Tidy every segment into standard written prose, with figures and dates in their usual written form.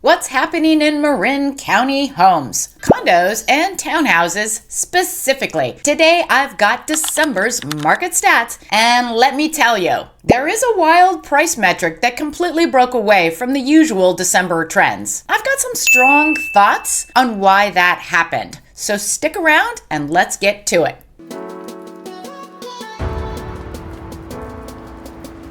What's happening in Marin County homes, condos, and townhouses specifically? Today, I've got December's market stats, and let me tell you, there is a wild price metric that completely broke away from the usual December trends. I've got some strong thoughts on why that happened, so stick around and let's get to it.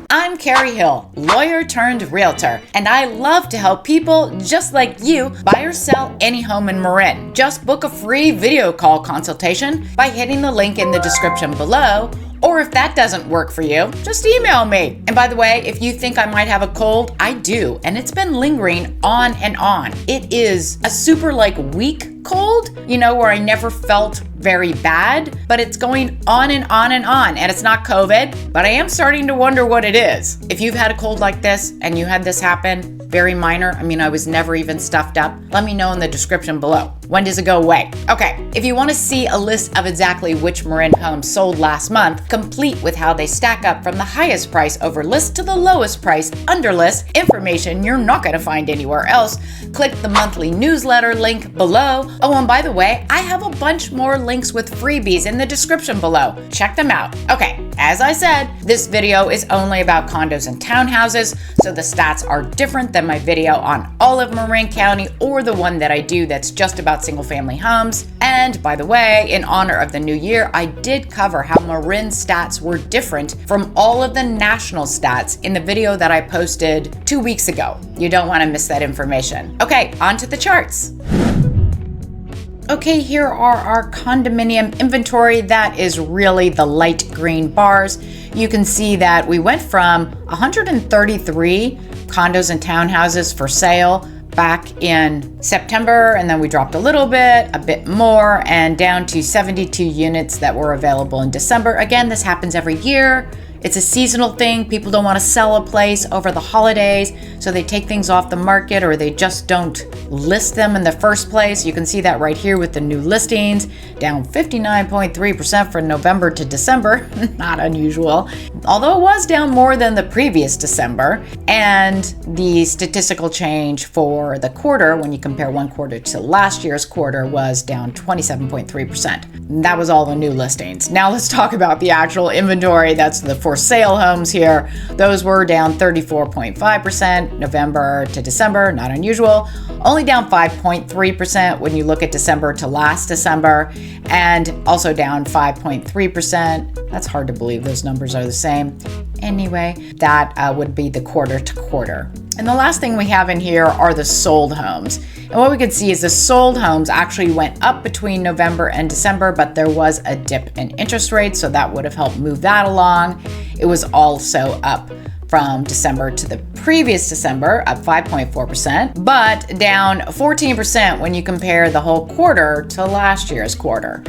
I'm Karrie Hill, lawyer turned realtor, and I love to help people just like you buy or sell any home in Marin. Just book a free video call consultation by hitting the link in the description below, or if that doesn't work for you, just email me. And by the way, if you think I might have a cold, I do, and it's been lingering on and on. It is a super weak cold, where I never felt very bad, but it's going on and on and on, and it's not COVID, but I am starting to wonder what it is. If you've had a cold like this and you had this happen, very minor, I was never even stuffed up, let me know in the description below. When does it go away? Okay, if you want to see a list of exactly which Marin homes sold last month, complete with how they stack up from the highest price over list to the lowest price under list, information you're not going to find anywhere else, click the monthly newsletter link below. Oh, and by the way, I have a bunch more links with freebies in the description below. Check them out. Okay, as I said, this video is only about condos and townhouses, so the stats are different than my video on all of Marin County or the one that I do that's just about single family homes. And by the way, in honor of the new year, I did cover how Marin stats were different from all of the national stats in the video that I posted 2 weeks ago. You don't want to miss that information. Okay, on to the charts. Okay, here are our condominium inventory. That is really the light green bars. You can see that we went from 133 condos and townhouses for sale back in September, and then we dropped a bit more, and down to 72 units that were available in December. Again, this happens every year. It's a seasonal thing. People don't want to sell a place over the holidays, so they take things off the market or they just don't list them in the first place. You can see that right here with the new listings, down 59.3% from November to December. Not unusual, although it was down more than the previous December. And the statistical change for the quarter, when you compare one quarter to last year's quarter, was down 27.3%. That was all the new listings. Now let's talk about the actual inventory. That's the for sale homes here. Those were down 34.5% November to December, not unusual. Only down 5.3% when you look at December to last December, and also down 5.3%. That's hard to believe those numbers are the same. Anyway, that would be the quarter to quarter. And the last thing we have in here are the sold homes. And what we can see is the sold homes actually went up between November and December, but there was a dip in interest rates, so that would have helped move that along. It was also up from December to the previous December, up 5.4%, but down 14% when you compare the whole quarter to last year's quarter.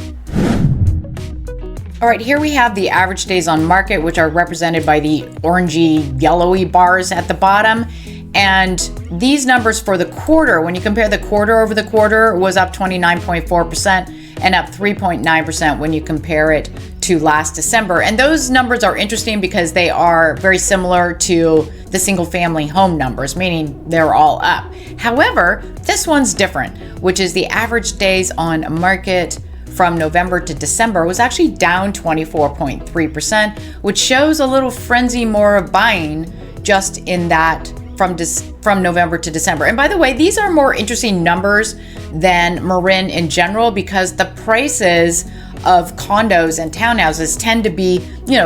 All right, here we have the average days on market, which are represented by the orangey, yellowy bars at the bottom. And these numbers for the quarter, when you compare the quarter over the quarter, was up 29.4% and up 3.9% when you compare it to last December. And those numbers are interesting because they are very similar to the single family home numbers, meaning they're all up. However, this one's different, which is the average days on market from November to December was actually down 24.3%, which shows a little frenzy more of buying just in that from November to December. And by the way, these are more interesting numbers than Marin in general because the prices of condos and townhouses tend to be,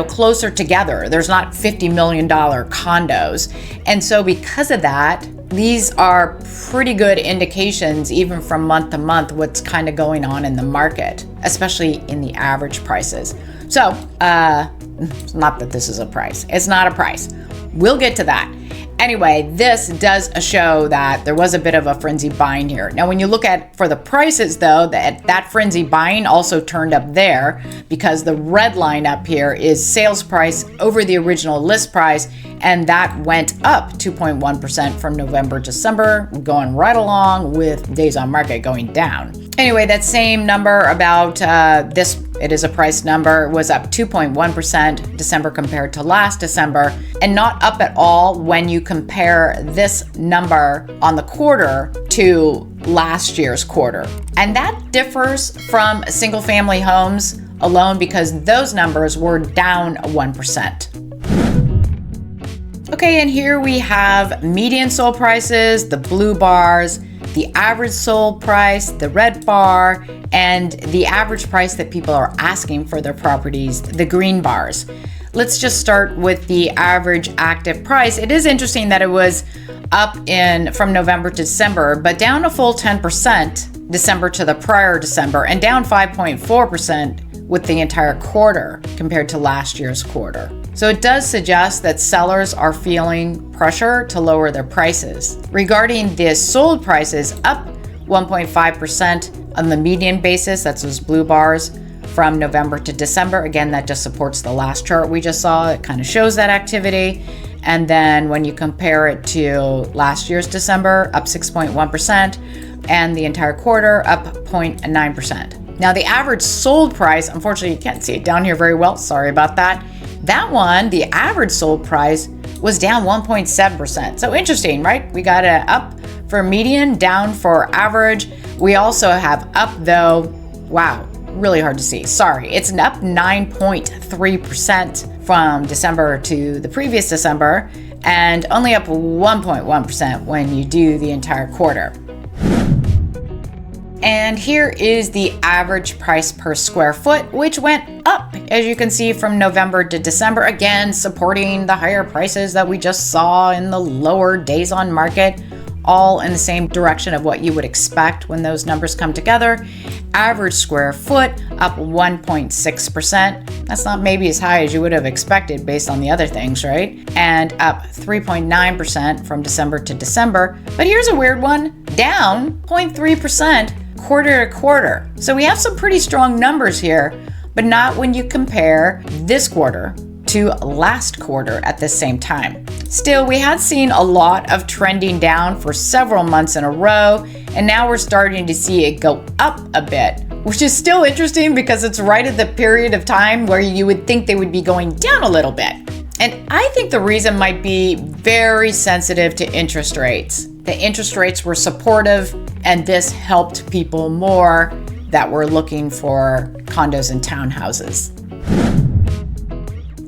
closer together. There's not $50 million condos. And so because of that, these are pretty good indications, even from month to month, what's kind of going on in the market, especially in the average prices. So, not that this is a price. It's not a price. We'll get to that. Anyway, this does show that there was a bit of a frenzy buying here. Now, when you look at for the prices, though, that frenzy buying also turned up there because the red line up here is sales price over the original list price, and that went up 2.1% from November to December, going right along with days on market going down. Anyway, that same number about it is a price number, was up 2.1% December compared to last December, and not up at all when you compare this number on the quarter to last year's quarter. And that differs from single family homes alone because those numbers were down 1%. Okay, and here we have median sold prices, the blue bars, the average sold price, the red bar, and the average price that people are asking for their properties, the green bars. Let's just start with the average active price. It is interesting that it was up from November to December, but down a full 10% December to the prior December, and down 5.4% with the entire quarter compared to last year's quarter. So it does suggest that sellers are feeling pressure to lower their prices. Regarding the sold prices, up 1.5% on the median basis, that's those blue bars, from November to December. Again, that just supports the last chart we just saw. It kind of shows that activity. And then when you compare it to last year's December, up 6.1%, and the entire quarter up 0.9%. Now the average sold price, unfortunately you can't see it down here very well, sorry about that. That one, the average sold price was down 1.7%. So interesting, right? We got a up for median, down for average. We also have up though, wow, really hard to see. Sorry, it's an up 9.3% from December to the previous December, and only up 1.1% when you do the entire quarter. And here is the average price per square foot, which went up, as you can see, from November to December, again, supporting the higher prices that we just saw in the lower days on market, all in the same direction of what you would expect when those numbers come together. Average square foot up 1.6%. That's not maybe as high as you would have expected based on the other things, right? And up 3.9% from December to December. But here's a weird one, down 0.3% quarter to quarter. So we have some pretty strong numbers here, but not when you compare this quarter to last quarter at the same time. Still, we had seen a lot of trending down for several months in a row, and now we're starting to see it go up a bit, which is still interesting because it's right at the period of time where you would think they would be going down a little bit. And I think the reason might be very sensitive to interest rates. The interest rates were supportive, and this helped people more that were looking for condos and townhouses.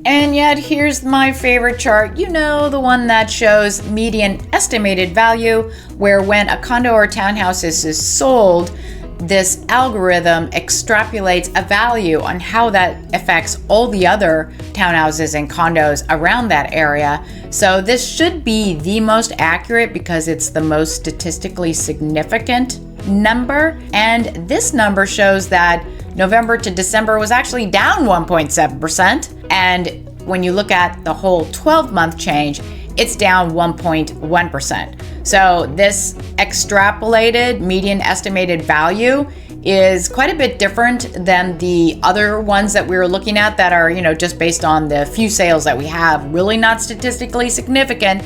And yet, here's my favorite chart. You know, the one that shows median estimated value, where when a condo or townhouse is sold, this algorithm extrapolates a value on how that affects all the other townhouses and condos around that area. So this should be the most accurate because it's the most statistically significant number. And this number shows that November to December was actually down 1.7%. And when you look at the whole 12-month change, it's down 1.1%. So this extrapolated median estimated value is quite a bit different than the other ones that we were looking at that are, just based on the few sales that we have, really not statistically significant.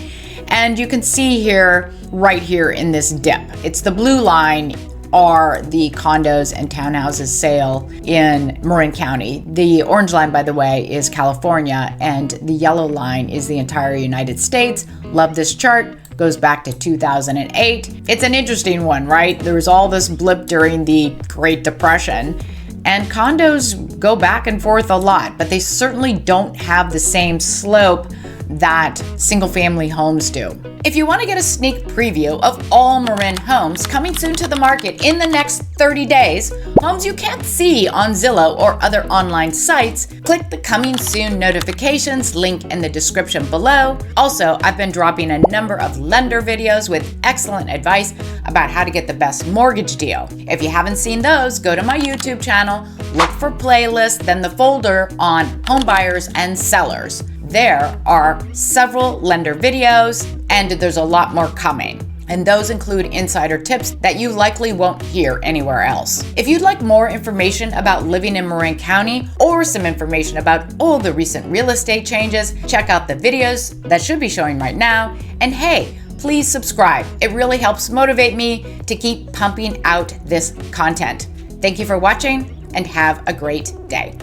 And you can see here, right here in this dip, it's the blue line are the condos and townhouses sale in Marin County. The orange line, by the way, is California, and the yellow line is the entire United States. Love this chart. Goes back to 2008. It's an interesting one, right? There was all this blip during the Great Depression, and condos go back and forth a lot, but they certainly don't have the same slope that single-family homes do. If you want to get a sneak preview of all Marin homes coming soon to the market in the next 30 days, homes you can't see on Zillow or other online sites, click the coming soon notifications link in the description below. Also, I've been dropping a number of lender videos with excellent advice about how to get the best mortgage deal. If you haven't seen those, go to my YouTube channel, look for playlists, then the folder on home buyers and sellers. There are several lender videos, and there's a lot more coming. And those include insider tips that you likely won't hear anywhere else. If you'd like more information about living in Marin County or some information about all the recent real estate changes, check out the videos that should be showing right now. And hey, please subscribe. It really helps motivate me to keep pumping out this content. Thank you for watching and have a great day.